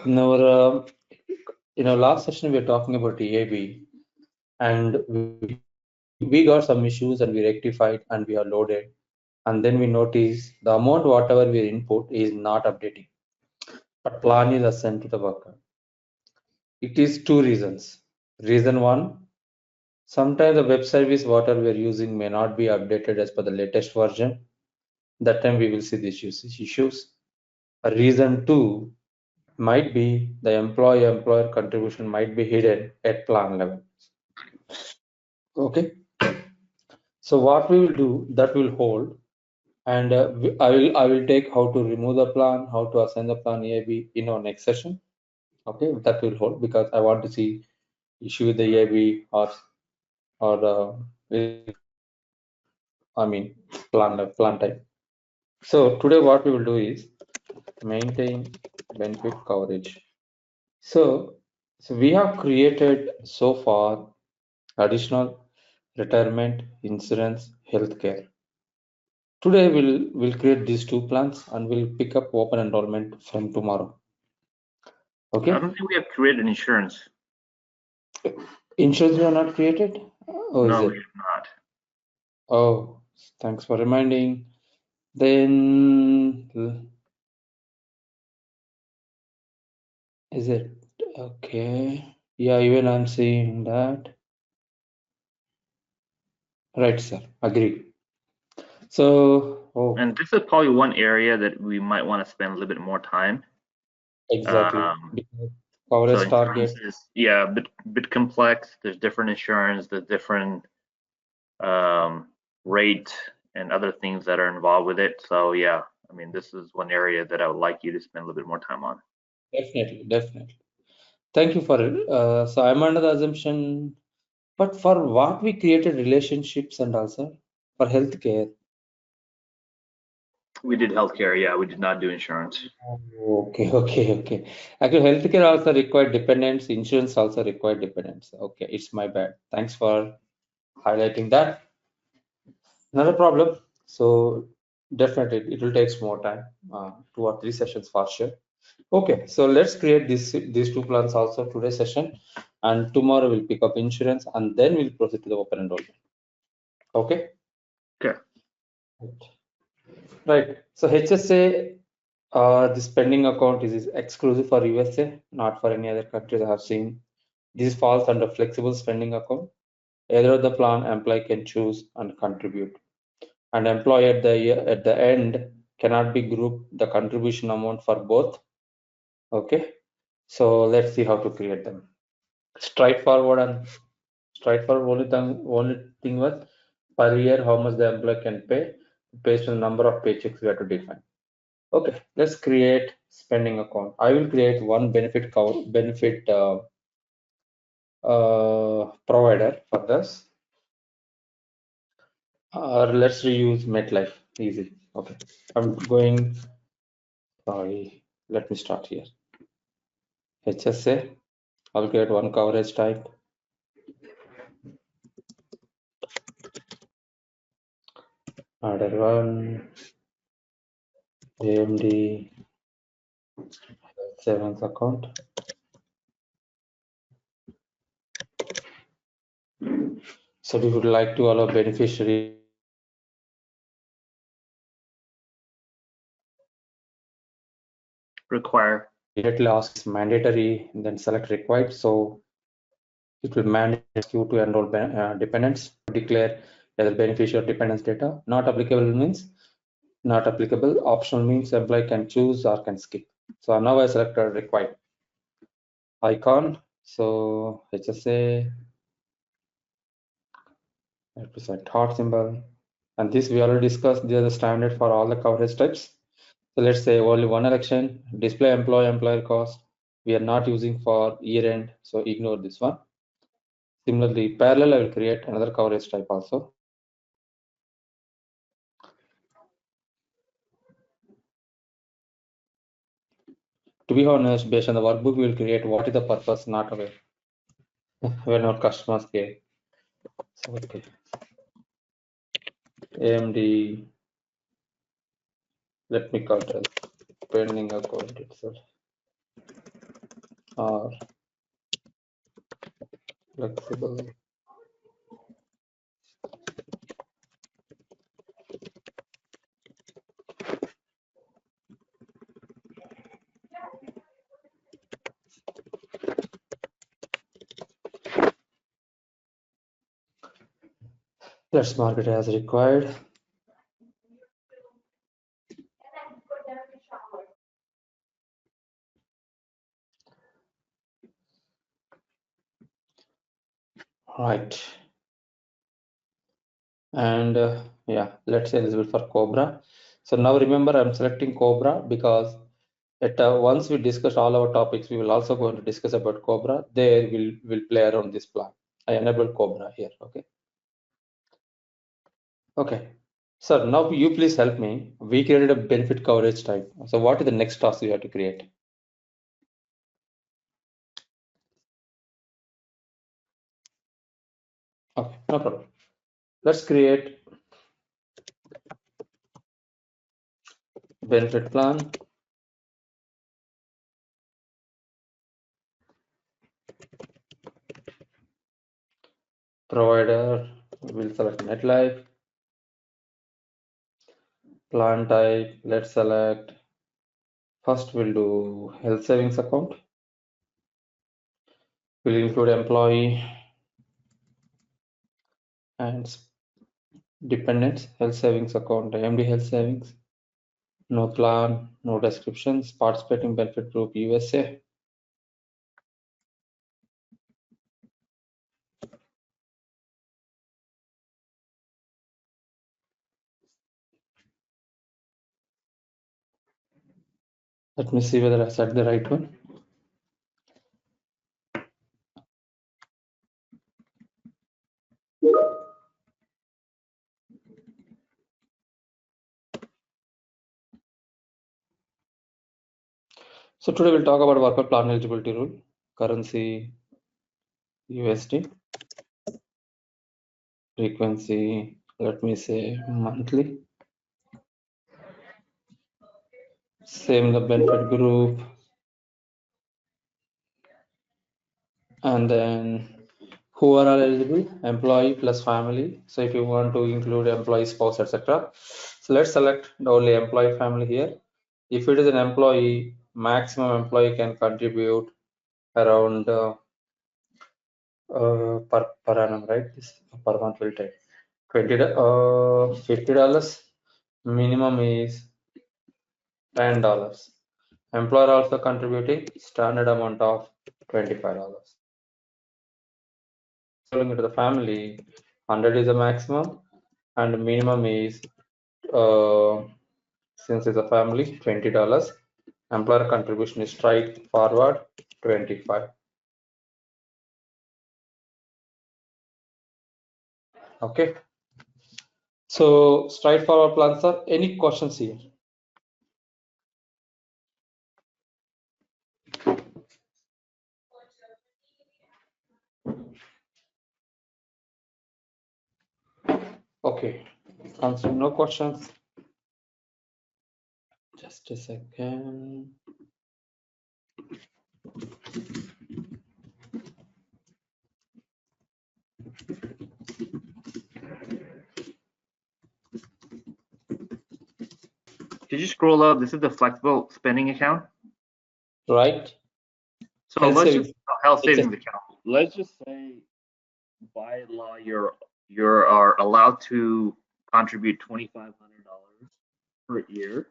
In our last session, we were talking about EAB, and we got some issues and we rectified and we are loaded. And then we notice the amount whatever we input is not updating, but plan is assigned to the worker. It is two reasons. Reason one, sometimes the web service whatever we are using may not be updated as per the latest version. That time we will see the issues. Reason two might be the employer contribution might be hidden at plan level. Okay. So what we will do, that will hold, and I will take how to remove the plan, how to assign the plan EAB in our next session. Okay, that will hold because I want to see issue with the EAB or plan type. So today what we will do is maintain benefit coverage. So we have created so far additional retirement, insurance, healthcare. Today we'll create these two plans and we'll pick up open enrollment from tomorrow. Okay. I don't think we have created insurance. Insurance we have not created? Oh, no, is it? we have not. Oh, thanks for reminding. Then is it okay? Yeah, even I'm seeing that. Right, sir. Agreed. So, And this is probably one area that we might want to spend a little bit more time. exactly. So Coverage target. is, yeah, bit complex. There's different insurance, there's different rate and other things that are involved with it. So yeah, I mean, this is one area that I would like you to spend a little bit more time on. Definitely. Thank you for it. So I'm under the assumption, but for what we created relationships and also for healthcare. We did healthcare, yeah. We did not do insurance. Okay. Actually, healthcare also required dependents. Insurance also required dependents. Okay, it's my bad. Thanks for highlighting that. Not a problem. So definitely, it will take more time, 2 or 3 sessions for sure. Okay, so let's create these two plans also today's session, and tomorrow we'll pick up insurance, and then we'll proceed to the open enrollment. Okay. Okay. Right. So HSA, the spending account is exclusive for USA, not for any other countries I have seen. This falls under flexible spending account. Either the plan employee can choose and contribute, and employee at the end cannot be grouped the contribution amount for both. Okay. So let's see how to create them. Straightforward. Only thing was per year how much the employee can pay based on the number of paychecks we have to define. Okay, let's create spending account. I will create one benefit provider for this. Or let's reuse MetLife. Easy. Okay, I'm going. Sorry, let me start here. HSA. I'll create one coverage type. Another one. AMD savings account. So we would like to allow beneficiary Require. Immediately asks mandatory, then select required. So it will mandate you to enroll dependents to declare either beneficiary or dependents data. Not applicable means not applicable. Optional means employee can choose or can skip. So now I select required icon. So HSA, represent heart symbol, and this we already discussed. These are the standard for all the coverage types. So let's say only one election, display employer cost. We are not using for year end, so ignore this one. Similarly, parallel, I will create another coverage type also. To be honest, based on the workbook, we will create what is the purpose, not aware. When our customers care. So, okay. AMD, let me call it as pending account itself. are flexible. Let's mark it as required. Right. And yeah, let's say eligible for Cobra. So now remember, I'm selecting Cobra because once we discuss all our topics, we will also going to discuss about Cobra. There we'll play around this plan. I enable Cobra here. Okay. Okay. Sir, now you please help me. We created a benefit coverage type. So what is the next task you have to create? Okay, no problem. Let's create benefit plan. Provider, we'll select MetLife. Plan type, let's select. First, we'll do health savings account. We'll include employee and dependents, health savings account, MD health savings. No plan, no descriptions, participating benefit group USA. Let me see whether I set the right one. So today we'll talk about worker plan eligibility rule, currency USD, frequency, let me say monthly, same the benefit group, and then who are all eligible? Employee plus family. So if you want to include employee, spouse, etc. So let's select the only employee family here. If it is an employee, maximum employee can contribute around per annum, right? This per month will take $50. Minimum is $10. Employer also contributing standard amount of $25. Selling into the family, 100 is the maximum, and minimum is since it's a family, $20. Employer contribution is straightforward, 25. Okay. So straightforward plans are any questions here? Okay. Answer no questions. Just a second. Could you scroll up? This is the flexible spending account. Right. So Health let's savings. just health It's a, savings account. Let's just say by law you are allowed to contribute $2,500 per year.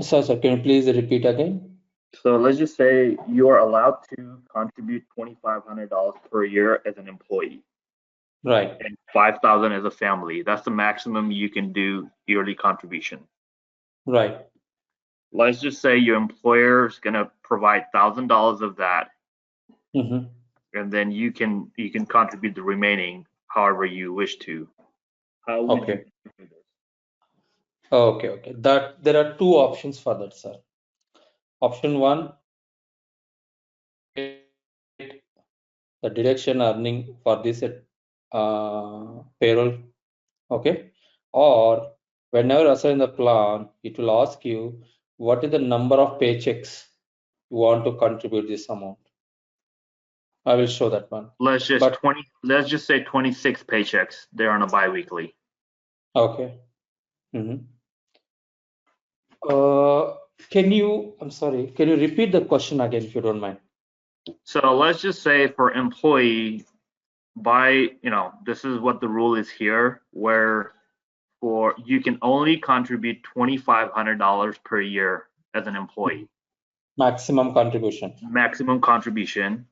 so can you please repeat again? So let's just say you are allowed to contribute $2,500 per year as an employee. Right. And 5,000 as a family. That's the maximum you can do yearly contribution. Right. Let's just say your employer is going to provide $1,000 of that, Mm-hmm. and then you can contribute the remaining however you wish to. How would Okay. you do this? Okay. Okay. That there are two options for that, sir. Option one, the deduction earning for this payroll. Okay. Or whenever assign the plan, it will ask you what is the number of paychecks you want to contribute this amount. I will show that one. Let's just But let's just say 26 paychecks. They're on a biweekly. okay. I'm sorry, can you repeat the question again if you don't mind? So let's just say for employee, this is what the rule is here, where for you can only contribute $2,500 per year as an employee, Maximum contribution. maximum contribution.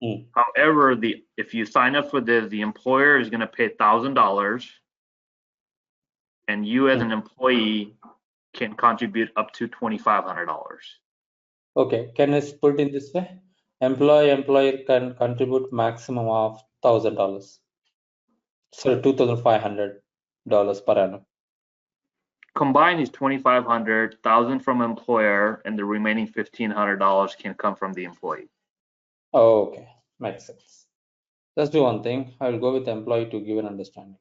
Mm. However, if you sign up for this, the employer is going to pay $1,000, and you as an employee can contribute up to $2,500. Okay, can I put it in this way? Employer can contribute maximum of $1,000. So $2,500 per annum. Combined is $2,500, $1,000 from employer, and the remaining $1,500 can come from the employee. Oh, okay, makes sense. Let's do one thing. I will go with employee to give an understanding.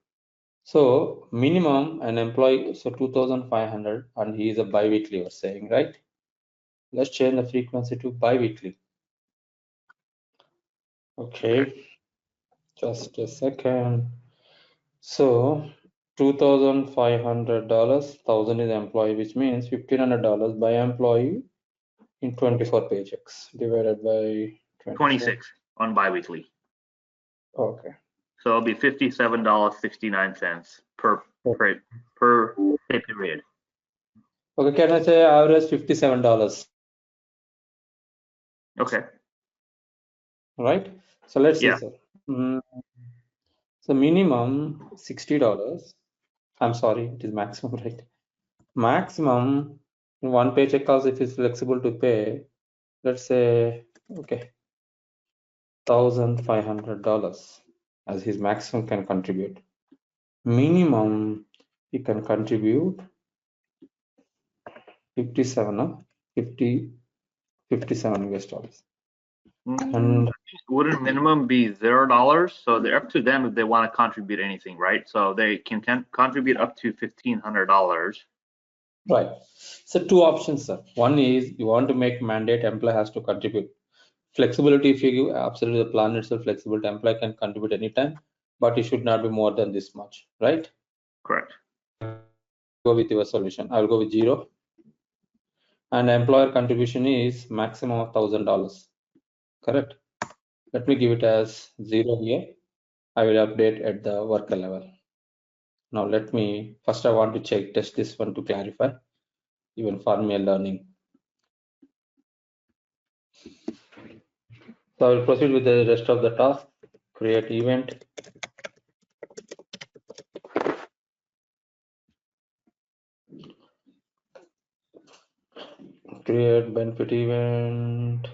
So minimum an employee, so 2,500, and he is a bi-weekly, you're saying, right? Let's change the frequency to bi-weekly. Okay, just a second. So $2,500, 1,000 is employee, which means $1,500 by employee in 24 paychecks divided by 24. 26 on biweekly. Okay. So it'll be $57.69 per pay period. Okay, can I say average $57? Okay. Right? So let's see, Yeah. sir. So minimum $60. I'm sorry, it is maximum, right? Maximum in one paycheck also if it's flexible to pay, let's say, okay, $1,500 as his maximum can contribute. Minimum he can contribute 57 US dollars. And wouldn't minimum be $0? So they're up to them if they want to contribute anything, right? So they can contribute up to $1,500. right. So two options, sir. One is you want to make mandate employee has to contribute. Flexibility, if you give absolutely the plan itself flexibility, employee can contribute anytime, but it should not be more than this much, right? Correct. Go with your solution. I will go with 0. And employer contribution is maximum of $1,000. Correct. Let me give it as 0 here. I will update at the worker level. Now first I want to test this one to clarify, even for me learning. So I will proceed with the rest of the task. Create event. Create benefit event.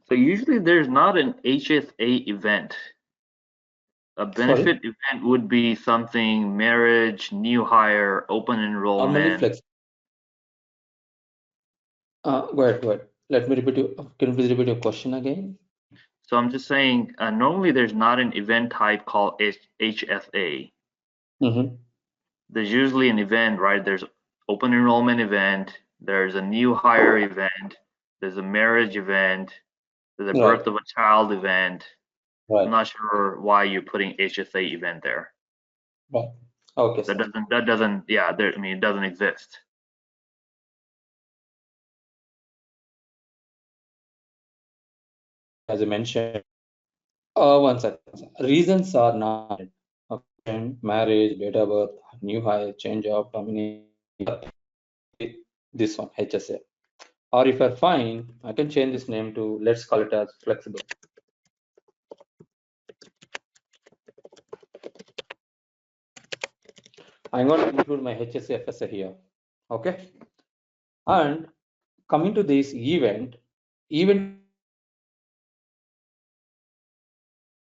So usually there's not an HSA event. A benefit event would be something marriage, new hire, open Normally enrollment. flex. Go ahead. Let me repeat you. Can you please repeat your question again? So I'm just saying, normally there's not an event type called HSA. There's usually an event, right? There's open enrollment event, there's a new hire event, there's a marriage event, there's a birth of a child event. Right. I'm not sure why you're putting HSA event there. Right. Okay. That doesn't, yeah, it doesn't exist. As you mentioned, one second. Reasons are not marriage, date of birth, new hire, change of termination. This one, HSA. Or if you're fine, I can change this name to, let's call it as flexible. I'm going to include my HSA FSA here. Okay. And coming to this event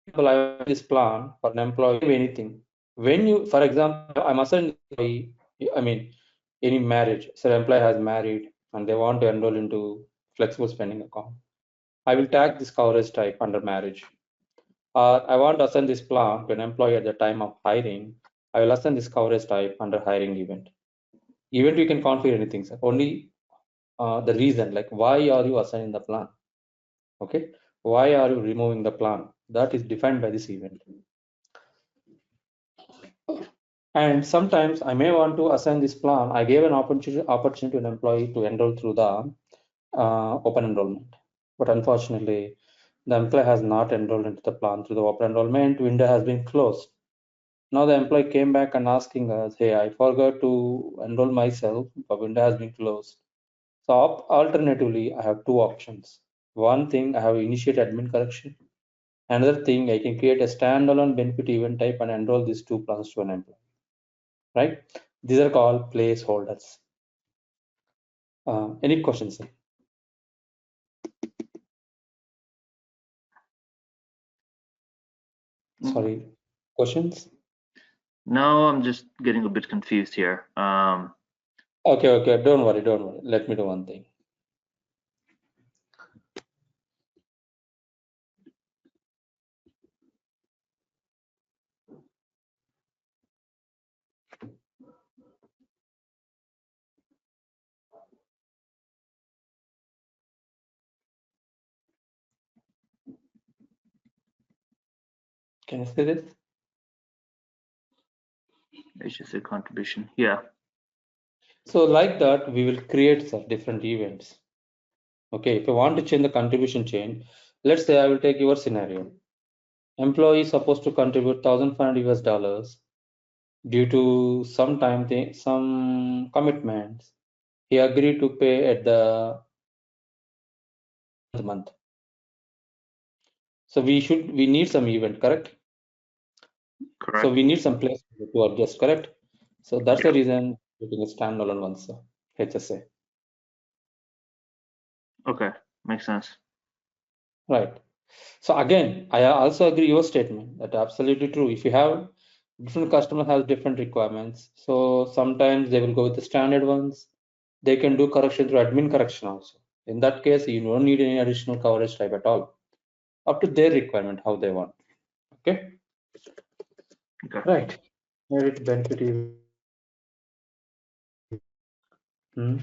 example, I want this plan for an employee, anything. When you, for example, I'm assigning, I mean, any marriage. So the employee has married and they want to enroll into flexible spending account. I will tag this coverage type under marriage. I want to assign this plan to an employee at the time of hiring. I will assign this coverage type under hiring event. Event you can configure anything, sir. Only the reason, like why are you assigning the plan? Okay, why are you removing the plan? That is defined by this event. And sometimes I may want to assign this plan. I gave an opportunity to an employee to enroll through the open enrollment, but unfortunately, the employee has not enrolled into the plan through the open enrollment. Window has been closed. Now the employee came back and asking us, "Hey, I forgot to enroll myself. The window has been closed." So alternatively, I have two options. One thing, I have initiate admin correction. Another thing, I can create a standalone benefit event type and enroll these two plans to an employee. Right? These are called placeholders. Any questions? Sorry, questions? No, I'm just getting a bit confused here. Okay, don't worry. Let me do one thing. Can I say this? HSA contribution, yeah. So like that, we will create some different events. Okay, if you want to change the contribution chain, let's say I will take your scenario. Employee is supposed to contribute $1,500 due to some commitments. He agreed to pay at the month. So we need some event, correct? Correct. So we need some place to adjust, correct? So that's the reason putting a standalone one, so HSA. Okay, makes sense. Right. So again, I also agree your statement that absolutely true. If you have different customers have different requirements, so sometimes they will go with the standard ones. They can do correction through admin correction also. In that case, you don't need any additional coverage type at all. Up to their requirement, how they want. Okay. Okay. Right. Merit benefit is. No.